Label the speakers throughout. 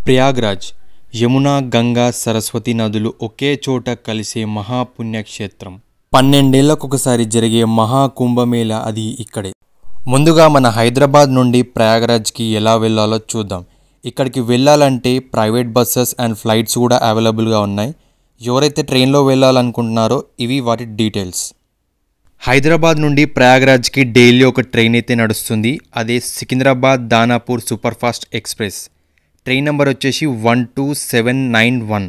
Speaker 1: ప్రయాగ్రాజ్ యమునా గంగా సరస్వతి నదులు ఒకే చోట కలిసే మహాపుణ్యక్షేత్రం. 12 ఏళ్లకొకసారి జరిగే మహాకుంభమేళ అది ఇక్కడే. ముందుగా మన హైదరాబాద్ నుండి ప్రయాగ్రాజ్కి ఎలా వెళ్ళాలో చూద్దాం. ఇక్కడికి వెళ్ళాలంటే ప్రైవేట్ బస్సెస్ అండ్ ఫ్లైట్స్ కూడా అవైలబుల్గా ఉన్నాయి. ఎవరైతే ట్రైన్లో వెళ్ళాలనుకుంటున్నారో ఇవి వాటి డీటెయిల్స్. హైదరాబాద్ నుండి ప్రయాగ్రాజ్కి డైలీ ఒక ట్రైన్ అయితే నడుస్తుంది. అదే Secunderabad Danapur superfast express. Train number వచ్చేసి 12791.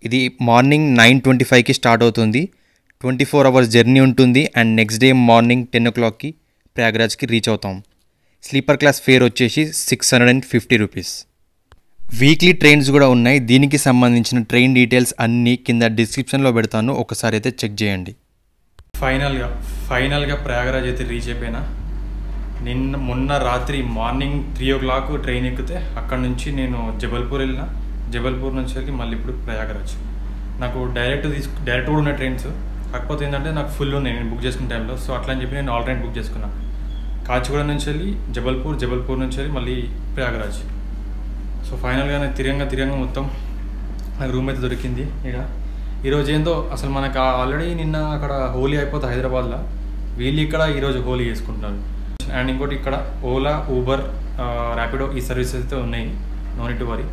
Speaker 1: ఇది మార్నింగ్ 9:25కి స్టార్ట్ అవుతుంది. 24 అవర్స్ జర్నీ ఉంటుంది అండ్ నెక్స్ట్ డే మార్నింగ్ 10 o'clockకి ప్రయాగ్రాజ్కి రీచ్ అవుతాం. స్లీపర్ క్లాస్ ఫేర్ వచ్చేసి 650 రూపీస్. వీక్లీ ట్రైన్స్ కూడా ఉన్నాయి. దీనికి సంబంధించిన ట్రైన్ డీటెయిల్స్ అన్నీ కింద డిస్క్రిప్షన్లో పెడతాను, ఒకసారి అయితే చెక్ చేయండి. ఫైనల్గా ప్రయాగరాజ్ అయితే రీచ్ అయిపోయినా. మొన్న రాత్రి మార్నింగ్ 3 o'clock ట్రైన్ ఎక్కితే అక్కడ నుంచి నేను జబల్పూర్ వెళ్ళిన. జబల్పూర్ నుంచి వెళ్ళి మళ్ళీ ఇప్పుడు ప్రయాగరాజ్. నాకు డైరెక్ట్ కూడా ఉన్న ట్రైన్స్, కాకపోతే ఏంటంటే నాకు ఫుల్ ఉన్నాయి నేను బుక్ చేసుకున్న టైంలో. సో అట్లా అని చెప్పి నేను ఆల్రెడీ బుక్ చేసుకున్నాను. కాచిగూడ నుంచి వెళ్ళి జబల్పూర్ నుంచి వెళ్ళి మళ్ళీ ప్రయాగరాజ్. సో ఫైనల్గా నేను తిరంగా మొత్తం నాకు రూమ్ అయితే దొరికింది ఇక్కడ. ఈరోజు ఏందో అసలు మనకు ఆల్రెడీ నిన్న అక్కడ హోలీ అయిపోతుంది హైదరాబాద్లో, వీళ్ళు ఇక్కడ ఈరోజు హోలీ చేసుకుంటున్నారు. అండ్ ఇంకోటి ఇక్కడ ఓలా, ఊబర్, ర్యాపిడో ఈ సర్వీసెస్ అయితే ఉన్నాయి. No need to worry.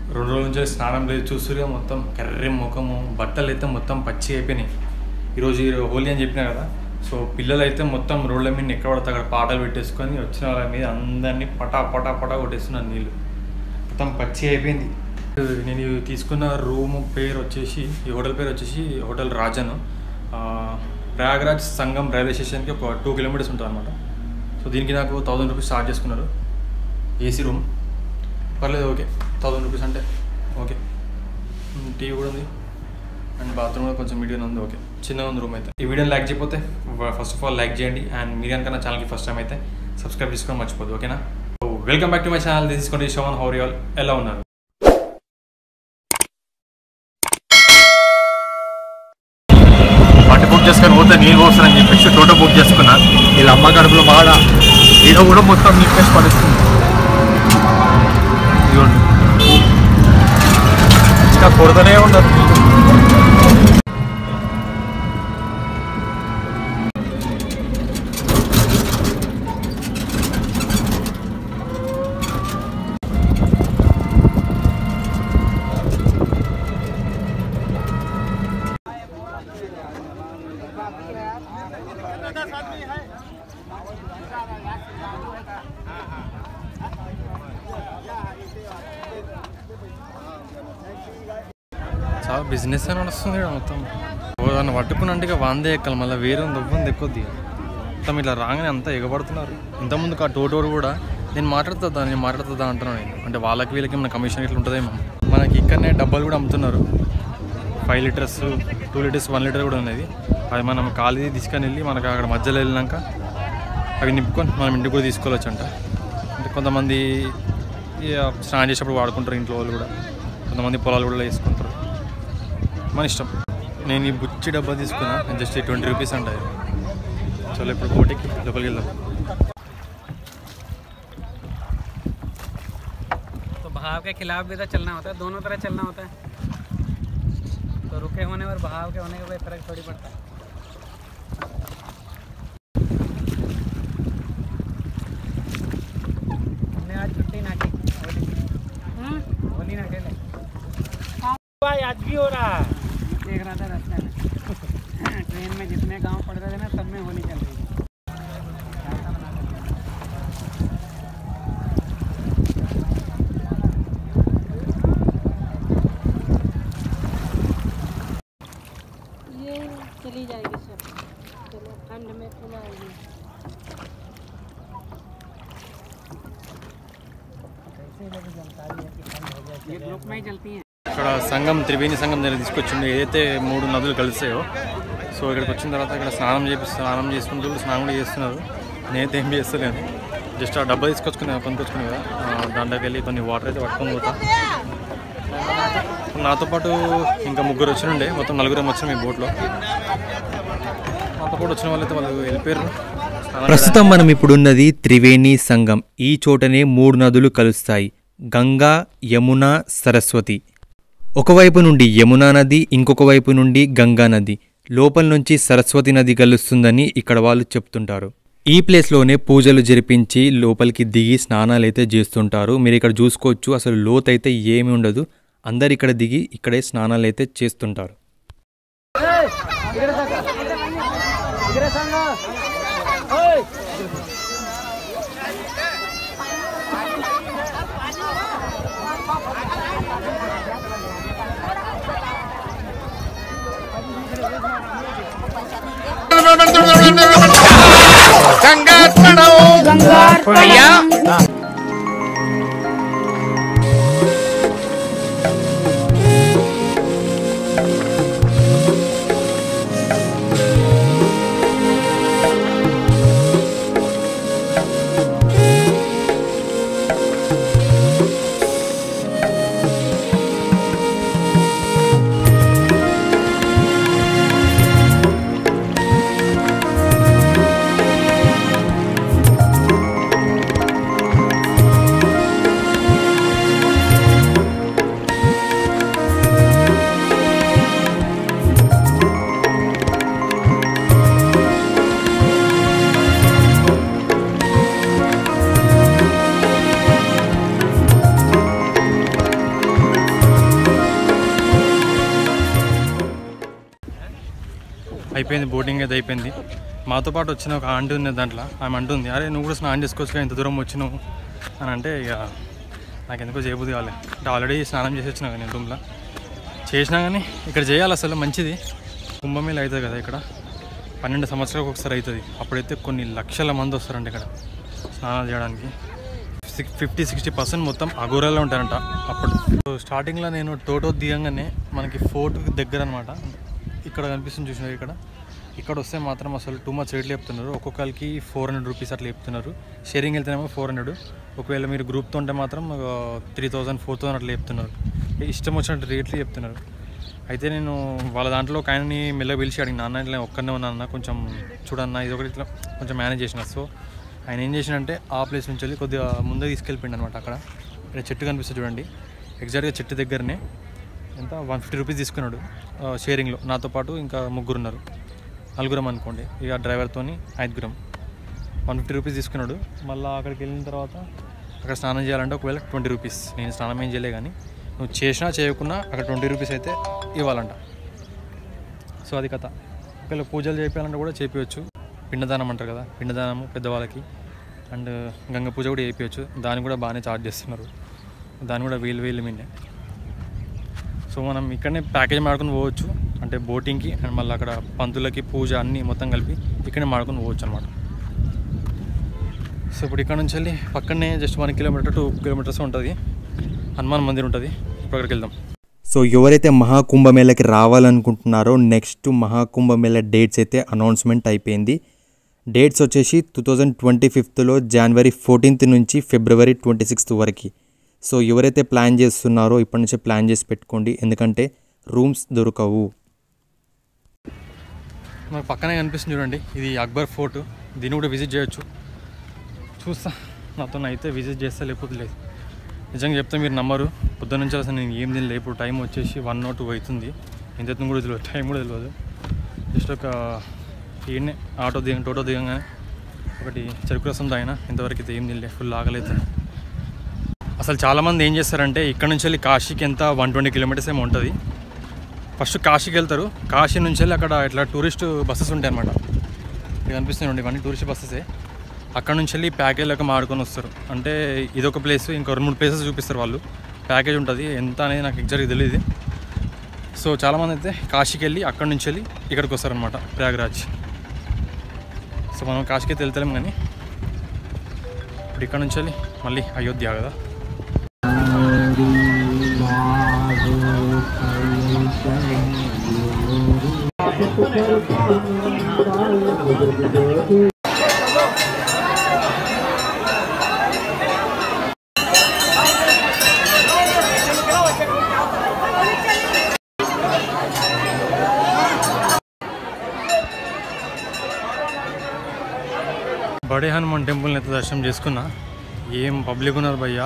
Speaker 1: 2 రోజుల నుంచి స్నానం లేదు, చూస్తుగా మొత్తం కర్రె ముఖము, బట్టలు అయితే మొత్తం పచ్చి అయిపోయినాయి. ఈరోజు హోలీ అని చెప్పినా కదా. సో పిల్లలు అయితే మొత్తం రోడ్ల మీద ఎక్కడ పడితే అక్కడ పాటలు పెట్టేసుకొని వచ్చిన వాళ్ళ మీద అందరినీ పటా కొట్టేస్తున్నారు. నీళ్ళు మొత్తం పచ్చి అయిపోయింది. నేను తీసుకున్న రూమ్ పేరు వచ్చేసి, ఈ హోటల్ పేరు వచ్చేసి హోటల్ రాజన్. ప్రయాగ్రాజ్ సంగం రైల్వే స్టేషన్కి ఒక 2 kilometers ఉంటుంది అనమాట. సో దీనికి నాకు 1000 రూపీస్ చార్జ్ చేసుకున్నారు. ఏసీ రూమ్ పర్లేదు, ఓకే. 1000 రూపీస్ అంటే ఓకే. టీవీ కూడా ఉంది అండ్ బాత్రూమ్ కూడా కొంచెం మీడియం ఉంది, ఓకే. చిన్నగా ఉంది రూమ్ అయితే. ఈ వీడియోని లైక్ చేయకపోతే ఫస్ట్ ఆఫ్ ఆల్ లైక్ చేయండి. అండ్ మీరు కనుక నా ఛానల్కి ఫస్ట్ టైం అయితే సబ్స్క్రైబ్ చేసుకోవడం మర్చిపోద్దు, ఓకేనా? So welcome back to my channel. This is Kondi Shobhan. How are you all? ఎలా ఉన్నారు? బండి బుక్ చేసుకొని పోతే నీళ్ళు పోస్తానని చెప్పేసి టోటో బుక్ చేసుకున్నా. వీళ్ళ అమ్మ కడుపులో బాగా ఈడ కూడా మొత్తం నీట్నెస్ పడుతుంది. ఇంకా కొడతనే ఉండదు. చాలా బిజినెస్ అని నడుస్తుంది ఇక్కడ మొత్తం. దాన్ని పట్టుకున్నంటే ఇక వందే ఎక్కాలి, మళ్ళీ వేరే దవ్వంది ఎక్కుద్ది. మొత్తం ఇట్లా రాగానే అంతా ఎగబడుతున్నారు. ఇంతకుముందు ఆ టోటోరు కూడా నేను మాట్లాడుతుందా అంటున్నాను నేను. అంటే వాళ్ళకి వీళ్ళకి మన కమిషన్ ఇట్లా ఉంటుందేమో. మనకి ఇక్కడనే డబ్బాలు కూడా అమ్ముతున్నారు. 5 liters, 2 liters, 1 liter కూడా ఉన్నది. అది మనం ఖాళీ తీసుకొని వెళ్ళి మనకు అక్కడ మధ్యలో వెళ్ళినాక అవి నింపుకొని మనం ఇంటికి కూడా తీసుకోవచ్చు అంట. అంటే కొంతమంది స్నానం చేసేటప్పుడు వాడుకుంటారు ఇంట్లో వాళ్ళు కూడా, కొంతమంది పొలాలు కూడా వేసుకుంటారు, మన ఇష్టం. నేను ఈ బుచ్చి డబ్బా తీసుకున్నా, జస్ట్ 20 రూపీస్ అంట. చలో ఇప్పుడు కోటికి లోపలికి వెళ్దాం.
Speaker 2: तो बहाव के खिलाफ भी तो चलना होता है, दोनों तरह चलना होता है. तो रुके होने और बहाव के होने का कोई फर्क थोड़ी पड़ता है. हमने आज छुट्टी ना की, होली ना खेले. आज भी हो रहा है, देख रहा था रास्ते में. ट्रेन में जितने गांव पड़ रहे थे ना, सब में होली चल रही है.
Speaker 3: चली जाएगी सब. चलो ठंड में फुल आएगी.
Speaker 2: ये ग्रुप में ही चलती हैं.
Speaker 1: ఇక్కడ సంగం, త్రివేణి సంగం దగ్గర తీసుకొచ్చిండు. ఏదైతే 3 నదులు కలిసాయో, సో ఇక్కడికి వచ్చిన తర్వాత ఇక్కడ స్నానం చేసుకుంటూ స్నానం కూడా చేస్తున్నారు. నేనైతే ఏం చేస్తలేను, జస్ట్ ఆ డబ్బా కొనుక్కొచ్చుకునే కదా, దాంట్లోకి వెళ్ళి కొన్ని వాటర్ అయితే పట్టుకొని పోతా. నాతో పాటు ఇంకా 3 వచ్చినుండే, మొత్తం 4 వచ్చినాం ఈ బోట్లో. నాతో పాటు వచ్చిన వాళ్ళైతే వాళ్ళు వెళ్ళిపోయారు. ప్రస్తుతం మనం ఇప్పుడున్నది త్రివేణి సంగం. ఈ చోటనే 3 నదులు కలుస్తాయి. గంగా, యమున, సరస్వతి. ఒకవైపు నుండి యమునా నది, ఇంకొక వైపు నుండి గంగా నది, లోపల నుంచి సరస్వతి నది కలుస్తుందని ఇక్కడ వాళ్ళు చెప్తుంటారు. ఈ ప్లేస్లోనే పూజలు జరిపించి లోపలికి దిగి స్నానాలు అయితే చేస్తుంటారు. మీరు ఇక్కడ చూసుకోవచ్చు, అసలు లోతైతే ఏమీ ఉండదు. అందరు ఇక్కడ దిగి ఇక్కడే స్నానాలు అయితే చేస్తుంటారు. అయిపోయింది, బోటింగ్ అయితే అయిపోయింది. మాతో పాటు వచ్చిన ఒక ఆంటీ ఉంది దాంట్లో. ఆమె అంటుంది, అరే నువ్వు కూడా స్నానం చేసుకోవచ్చు, ఇంత దూరం వచ్చినావు అని అంటే, ఇక నాకు ఎందుకో చేయబుద్ధి కావాలి. అంటే ఆల్రెడీ స్నానం చేసి వచ్చినా నేను రూమ్లో చేసినా, కానీ ఇక్కడ చేయాలి. అసలు మంచిది, కుంభమేళ అవుతుంది కదా ఇక్కడ, 12 సంవత్సరాలకు ఒకసారి అవుతుంది. అప్పుడైతే కొన్ని లక్షల మంది వస్తారంట ఇక్కడ స్నానాలు చేయడానికి. 50-60% మొత్తం అఘోరాలో ఉంటారంట అప్పుడు. స్టార్టింగ్లో నేను టోటో దిగంగానే మనకి ఫోర్ట్కి దగ్గర అనమాట, ఇక్కడ కనిపిస్తుంది చూసినారు. ఇక్కడ వస్తే మాత్రం అసలు టూ మచ్ రేట్లు చెప్తున్నారు. ఒక్కొక్కరికి 400 రూపీస్ అట్లా చెప్తున్నారు. షేరింగ్ వెళ్తేనేమో 400. ఒకవేళ మీరు గ్రూప్తో ఉంటే మాత్రం 3000, 4000 అట్లా చెప్తున్నారు. ఇష్టం వచ్చినట్టు రేట్లు చెప్తున్నారు. అయితే నేను వాళ్ళ దాంట్లో ఒక ఆయనని మెల్లగా పిలిచి అడిగిన, నాన్న ఇట్లా ఒక్కనే ఉన్నా, కొంచెం చూడన్నా ఇది ఒకటి ఇట్లా కొంచెం మేనేజ్ చేసిన. సో ఆయన ఏం చేసినంటే ఆ ప్లేస్ నుంచి వెళ్ళి కొద్దిగా ముందే తీసుకెళ్ళిపోయింది అనమాట. అక్కడ చెట్టు కనిపిస్తుంది చూడండి, ఎగ్జాక్ట్గా చెట్టు దగ్గరనే. ఎంత 150 రూపీస్ తీసుకున్నాడు షేరింగ్లో. నాతో పాటు ఇంకా 3 ఉన్నారు, 4 అనుకోండి, ఇక డ్రైవర్తో 5. 150 రూపీస్ తీసుకున్నాడు. మళ్ళీ అక్కడికి వెళ్ళిన తర్వాత అక్కడ స్నానం చేయాలంటే ఒకవేళ 20 రూపీస్. నేను స్నానం ఏం చేయలే, కానీ నువ్వు చేసినా చేయకున్నా అక్కడ 20 రూపీస్ అయితే ఇవ్వాలంట. సో అది కథ. ఒకవేళ పూజలు చేయాలంటే కూడా చేయించవచ్చు. పిండదానం అంటారు కదా, పిండదానము పెద్దవాళ్ళకి. అండ్ గంగ పూజ కూడా చేయించవచ్చు. దాన్ని కూడా బాగానే ఛార్జ్ చేస్తున్నారు. దాన్ని కూడా 1000 మీనే. సో మనం ఇక్కడనే ప్యాకేజ్ మాడుకొని పోవచ్చు, అంటే బోటింగ్కి అండ్ మళ్ళీ అక్కడ పంతులకి పూజ అన్నీ మొత్తం కలిపి ఇక్కడనే మాడుకొని పోవచ్చు అనమాట. సో ఇప్పుడు ఇక్కడ నుంచి వెళ్ళి పక్కనే జస్ట్ 1 కిలోమీటర్ 2 కిలోమీటర్స్ ఉంటుంది, హనుమాన్ మందిర్ ఉంటుంది. ఇప్పుడు అక్కడికి వెళ్దాం.
Speaker 4: సో ఎవరైతే మహాకుంభమేళకి రావాలనుకుంటున్నారో నెక్స్ట్ మహాకుంభమేళ డేట్స్ అయితే అనౌన్స్మెంట్ అయిపోయింది. డేట్స్ వచ్చేసి 2025లో జనవరి 14 నుంచి ఫిబ్రవరి 26 వరకు. సో ఎవరైతే ప్లాన్ చేస్తున్నారో ఇప్పటి నుంచే ప్లాన్ చేసి పెట్టుకోండి, ఎందుకంటే రూమ్స్ దొరకవు.
Speaker 1: మనకు పక్కనే కనిపిస్తుంది చూడండి, ఇది అక్బర్ ఫోర్ట్. దీన్ని కూడా విజిట్ చేయొచ్చు. చూస్తా, నాతో అయితే విజిట్ చేస్తే లేకపోతే లేదు. నిజంగా చెప్తే మీరు నమ్మరు, పొద్దున్న నుంచి అసలు నేను ఏం తినలేదు. ఇప్పుడు టైం వచ్చేసి 1 or 2 అవుతుంది. ఎంత కూడా తెలియదు, టైం కూడా తెలియదు. జస్ట్ ఒక ఈయనే టోటో దిగంగానే ఒకటి చెరుకు రసం తాగినా, ఇంతవరకు అయితే ఏం తినలేదు. ఫుల్ ఆకలివుతుంది. అసలు చాలామంది ఏం చేస్తారంటే ఇక్కడ నుంచి వెళ్ళి కాశీకి ఎంత 120 కిలోమీటర్స్ ఏమో ఉంటుంది. ఫస్ట్ కాశీకి వెళ్తారు. కాశీ నుంచి వెళ్ళి అక్కడ ఇట్లా టూరిస్ట్ బస్సెస్ ఉంటాయి అన్నమాట. ఇది కనిపిస్తున్నాయండి, ఇవన్నీ టూరిస్ట్ బస్సెసే. అక్కడ నుంచి వెళ్ళి ప్యాకేజ్ లెక్క మాడుకొని వస్తారు. అంటే ఇదొక ప్లేస్, ఇంకో 2-3 ప్లేసెస్ చూపిస్తారు వాళ్ళు. ప్యాకేజ్ ఉంటుంది, ఎంత అనేది నాకు ఎగ్జాక్ట్గా తెలియదు. సో చాలామంది అయితే కాశీకి వెళ్ళి అక్కడ నుంచి వెళ్ళి ఇక్కడికి వస్తారనమాట, ప్రయాగ్రాజ్. సో మనం కాశీకి అయితే వెళ్తలేం, కానీ ఇప్పుడు ఇక్కడ నుంచి వెళ్ళి మళ్ళీ అయోధ్య కదా. బడే హనుమాన్ టెంపుల్ని అయితే దర్శనం చేసుకున్నా. ఏం పబ్లిక్ ఉన్నారు భయ్యా,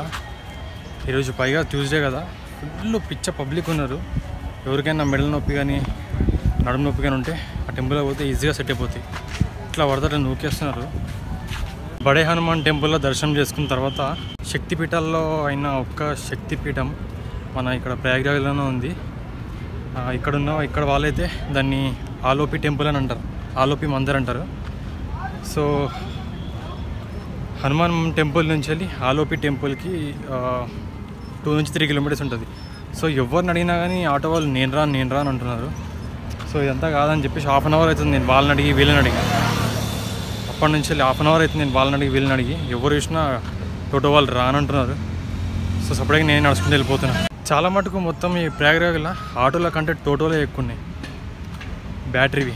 Speaker 1: ఈరోజు పైగా ట్యూస్డే కదా, ఫుల్ పిచ్చ పబ్లిక్ ఉన్నారు. ఎవరికైనా మెడల నొప్పి కానీ నడుము నొప్పి కానీ ఉంటే ఆ టెంపుల్లో పోతే ఈజీగా సెట్ అయిపోతాయి. ఇట్లా పడతారు నూకేస్తున్నారు. బడే హనుమాన్ టెంపుల్లో దర్శనం చేసుకున్న తర్వాత శక్తిపీఠాల్లో అయిన ఒక్క శక్తిపీఠం మన ఇక్కడ ప్రయాగ్రాజ్లోనే ఉంది. ఇక్కడ వాళ్ళైతే దాన్ని ఆలోపి టెంపుల్ అని అంటారు, ఆలోపి మందిర్ అంటారు. సో హనుమాన్ టెంపుల్ నుంచి వెళ్ళి ఆలోపి టెంపుల్కి 2 నుంచి 3 కిలోమీటర్స్ ఉంటుంది. సో ఎవరిని అడిగినా కానీ ఆటో వాళ్ళు నేను రాను అని అంటున్నారు. సో ఇదంతా కాదని చెప్పేసి హాఫ్ అన్ అవర్ అవుతుంది నేను వాళ్ళని అడిగి వీళ్ళని అడిగి, అప్పటి నుంచి వెళ్ళి హాఫ్ అన్ అవర్ అవుతుంది నేను వాళ్ళని అడిగి వీళ్ళని అడిగి, ఎవరు చూసినా టోటో వాళ్ళు రానంటున్నారు. సో సపరేట్గా నేను నడుచుకుంటూ వెళ్ళిపోతున్నాను. చాలా మటుకు మొత్తం ఈ ప్రయాగ్రాజ్లో ఆటోల కంటే టోటోలే ఎక్కువ ఉన్నాయి, బ్యాటరీవి.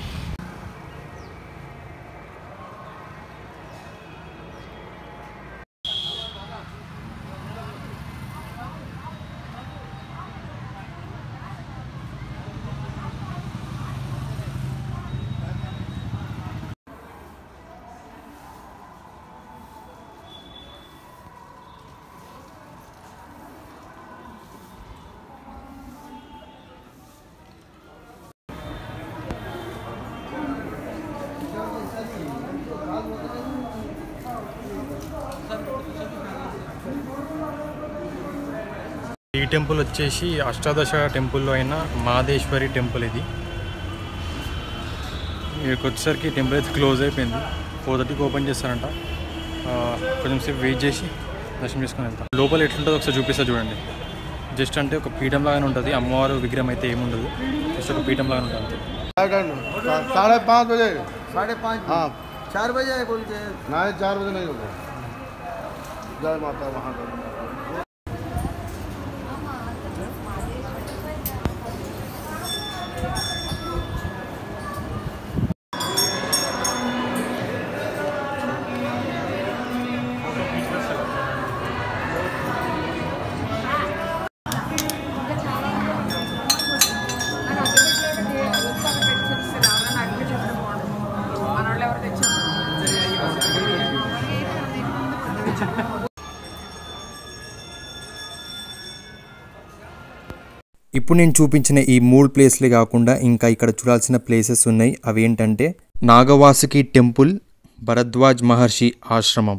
Speaker 1: ఈ టెంపుల్ వచ్చేసి అష్టాదశ టెంపుల్లో అయిన మహదేశ్వరి టెంపుల్. ఇది ఇక్కడికి వచ్చేసరికి టెంపుల్ అయితే క్లోజ్ అయిపోయింది. 4:30కి ఓపెన్ చేస్తారంట. కొంచెం సేపు వెయిట్ చేసి దర్శనం చేసుకుని వెళ్తాం. లోపల ఎట్లుంటుందో ఒకసారి చూపిస్తా చూడండి. జస్ట్ అంటే ఒక పీఠం లాగానే ఉంటుంది, అమ్మవారు విగ్రహం అయితే ఏముండదు, జస్ట్ ఒక పీఠం లాగానే ఉంటుంది.
Speaker 5: 5:30 बजे
Speaker 2: 5:30
Speaker 5: हाँ
Speaker 2: 4 बजे बोलते हैं।
Speaker 5: नहीं 4 बजे नहीं होगा। जय माता महाकाल।
Speaker 4: ఇప్పుడు నేను చూపించిన ఈ 3 ప్లేస్లే కాకుండా ఇంకా ఇక్కడ చూడాల్సిన ప్లేసెస్ ఉన్నాయి. అవి ఏంటంటే నాగవాసుకి టెంపుల్, భరద్వాజ్ మహర్షి ఆశ్రమం,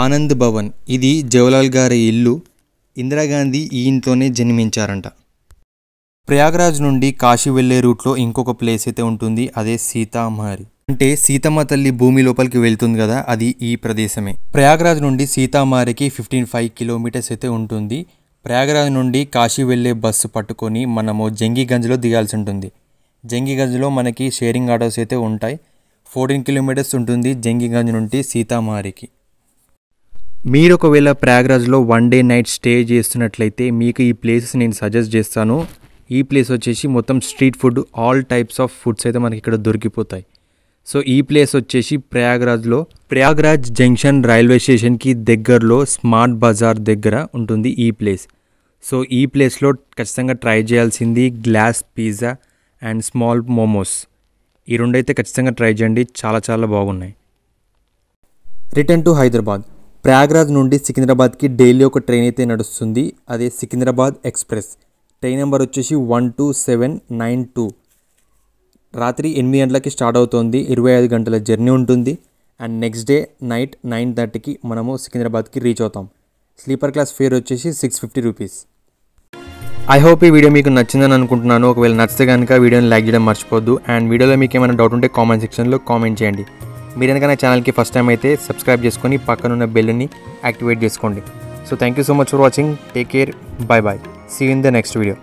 Speaker 4: ఆనంద్ భవన్. ఇది జవహర్లాల్ గారి ఇల్లు. ఇందిరాగాంధీ ఈ ఇంట్లోనే జన్మించారంట. ప్రయాగ్రాజ్ నుండి కాశీ వెళ్ళే రూట్లో ఇంకొక ప్లేస్ అయితే ఉంటుంది, అదే సీతామహరి. అంటే సీతమ్మ తల్లి భూమి లోపలికి వెళ్తుంది కదా, అది ఈ ప్రదేశమే. ప్రయాగ్రాజ్ నుండి సీతామహరికి 15 కిలోమీటర్స్ అయితే ఉంటుంది. ప్రయాగ్రాజ్ నుండి కాశీ వెళ్ళే బస్సు పట్టుకొని మనము జంగీగంజ్లో దిగాల్సి ఉంటుంది. జంగీగంజ్లో మనకి షేరింగ్ ఆటోస్ అయితే ఉంటాయి. 14 కిలోమీటర్స్ ఉంటుంది జంగీగంజ్ నుండి సీతామహరికి. మీరు ఒకవేళ ప్రయాగ్రాజ్లో 1 డే నైట్ స్టే చేస్తున్నట్లయితే మీకు ఈ ప్లేసెస్ నేను సజెస్ట్ చేస్తాను. ఈ ప్లేస్ వచ్చేసి మొత్తం street food, all types of foods అయితే మనకి ఇక్కడ దొరికిపోతాయి. సో ఈ ప్లేస్ వచ్చేసి ప్రయాగ్రాజ్ జంక్షన్ రైల్వే స్టేషన్కి దగ్గరలో స్మార్ట్ బజార్ దగ్గర ఉంటుంది ఈ ప్లేస్. సో ఈ ప్లేస్లో ఖచ్చితంగా ట్రై చేయాల్సింది glass pizza and small momos. ఈ రెండైతే ఖచ్చితంగా ట్రై చేయండి, చాలా చాలా బాగున్నాయి. Return to Hyderabad. ప్రయాగ్రాజ్ నుండి సికింద్రాబాద్కి డైలీ ఒక ట్రైన్ అయితే నడుస్తుంది, అదే సికింద్రాబాద్ ఎక్స్ప్రెస్. ట్రైన్ నెంబర్ వచ్చేసి 12792. రాత్రి 8 గంటలకి స్టార్ట్ అవుతుంది, 25 గంటల జర్నీ ఉంటుంది. అండ్ నెక్స్ట్ డే నైట్ 9:30కి మనము సికింద్రాబాద్కి రీచ్ అవుతాం. స్లీపర్ క్లాస్ ఫేర్ వచ్చేసి 650 రూపీస్. ఐ హోప్ ఈ వీడియో మీకు నచ్చిందని అనుకుంటున్నాను. ఒకవేళ నచ్చితే కనుక వీడియోని లైక్ చేయడం మర్చిపోద్దు. అండ్ వీడియోలో మీకు ఏమైనా డౌట్ ఉంటే కామెంట్ సెక్షన్లో కామెంట్ చేయండి. మీరు కనుక నా ఛానల్కి ఫస్ట్ టైం అయితే సబ్స్క్రైబ్ చేసుకొని పక్కనున్న బెల్ని యాక్టివేట్ చేసుకోండి. So thank you so much for watching. Take care. Bye bye. See you in the next video.